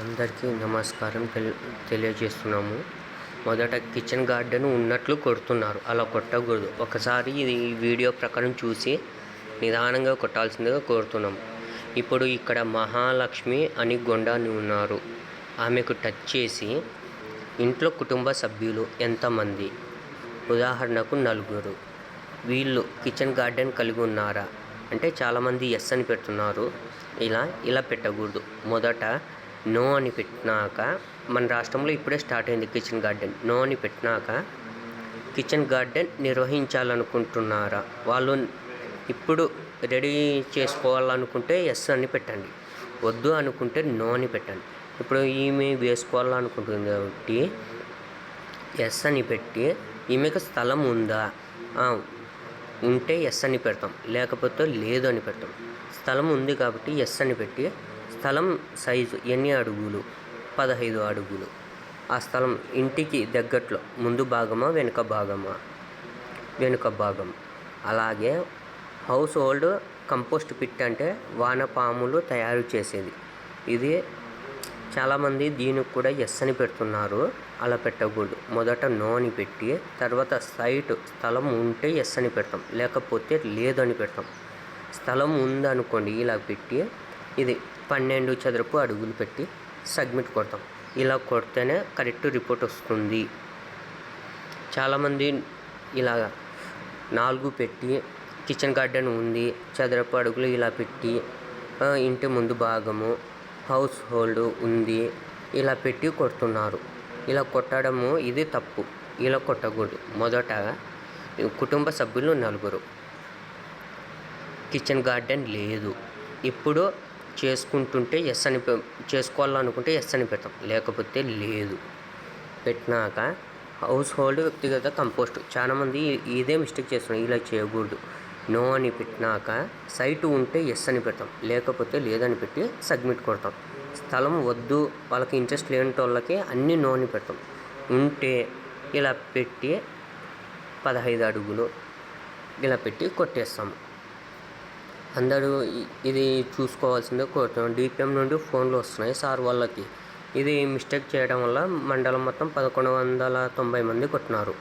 అందరికీ నమస్కారం తెలియజేస్తున్నాము. మొదట కిచెన్ గార్డెన్ ఉన్నట్లు కొడుతున్నారు. అలా కొట్టకూడదు. ఒకసారి ఇది వీడియో ప్రకారం చూసి నిదానంగా కొట్టాల్సిందిగా కోరుతున్నాం. ఇప్పుడు ఇక్కడ మహాలక్ష్మి అని గొండాన్ని ఉన్నారు. ఆమెకు టచ్ చేసి ఇంట్లో కుటుంబ సభ్యులు ఎంతమంది, ఉదాహరణకు 4. వీళ్ళు కిచెన్ గార్డెన్ కలిగి ఉన్నారా అంటే చాలామంది ఎస్ అని పెడుతున్నారు. ఇలా పెట్టకూడదు. మొదట నో అని పెట్టినాక, మన రాష్ట్రంలో ఇప్పుడే స్టార్ట్ అయింది కిచెన్ గార్డెన్. నో అని పెట్టినాక కిచెన్ గార్డెన్ నిర్వహించాలనుకుంటున్నారా, వాళ్ళు ఇప్పుడు రెడీ చేసుకోవాలనుకుంటే ఎస్ అని పెట్టండి. వద్దు అనుకుంటే నో అని పెట్టండి. ఇప్పుడు ఈమె వేసుకోవాలనుకుంటుంది కాబట్టి ఎస్ అని పెట్టి, ఈమెకు స్థలం ఉందా, ఉంటే ఎస్ అని పెడతాం, లేకపోతే లేదు అని పెడతాం. స్థలం ఉంది కాబట్టి ఎస్ అని పెట్టి, స్థలం సైజు ఎన్ని అడుగులు, 15 అడుగులు. ఆ స్థలం ఇంటికి దగ్గరలో ముందు భాగమా వెనుక భాగమా? వెనుక భాగం. అలాగే హౌస్ హోల్డ్ కంపోస్ట్ పిట్ అంటే వానపాములు తయారు చేసేది. ఇది చాలామంది దీనికి కూడా ఎస్ అని పెడుతున్నారు. అలా పెట్టకూడదు. మొదట నో అని పెట్టి, తర్వాత స్థలం ఉంటే ఎస్ అని పెడతాం, లేకపోతే లేదని పెడతాం. స్థలం ఉందనుకోండి, ఇలా పెట్టి ఇది 12 చదరపు అడుగులు పెట్టి సబ్మిట్ కొడతాం. ఇలా కొడితేనే కరెక్ట్ రిపోర్ట్ వస్తుంది. చాలామంది ఇలా 4 పెట్టి కిచెన్ గార్డెన్ ఉంది, చదరపు అడుగులు ఇలా పెట్టి, ఇంటి ముందు భాగము హౌస్ హోల్డ్ ఉంది ఇలా పెట్టి కొడుతున్నారు. ఇలా కొట్టడము ఇది తప్పు. ఇలా కొట్టకూడదు. మొదట కుటుంబ సభ్యులు 4, కిచెన్ గార్డెన్ లేదు, ఇప్పుడు చేసుకుంటుంటే ఎస్ అని చేసుకోవాలనుకుంటే ఎస్ అని పెడతాం, లేకపోతే లేదు. పెట్టినాక హౌస్ హోల్డ్ వ్యక్తిగత కంపోస్ట్. చాలామంది ఇదే మిస్టేక్ చేస్తున్నారు. ఇలా చేయకూడదు. నో అని పెట్టినాక సైటు ఉంటే ఎస్ అని పెడతాం, లేకపోతే లేదని పెట్టి సబ్మిట్ కొడతాం. స్థలం వద్దు, వాళ్ళకి ఇంట్రెస్ట్ లేని వాళ్ళకి అన్నీ నో అని పెడతాం. ఉంటే ఇలా పెట్టి 15 అడుగులు ఇలా పెట్టి కొట్టేస్తాము. అందరూ ఇది చూసుకోవాల్సిందే కోరుతున్నాం. డిపిఎం నుండి ఫోన్లు వస్తున్నాయి సార్ వాళ్ళకి. ఇది మిస్టేక్ చేయడం వల్ల మండలం మొత్తం 1190 మంది కొట్టినారు.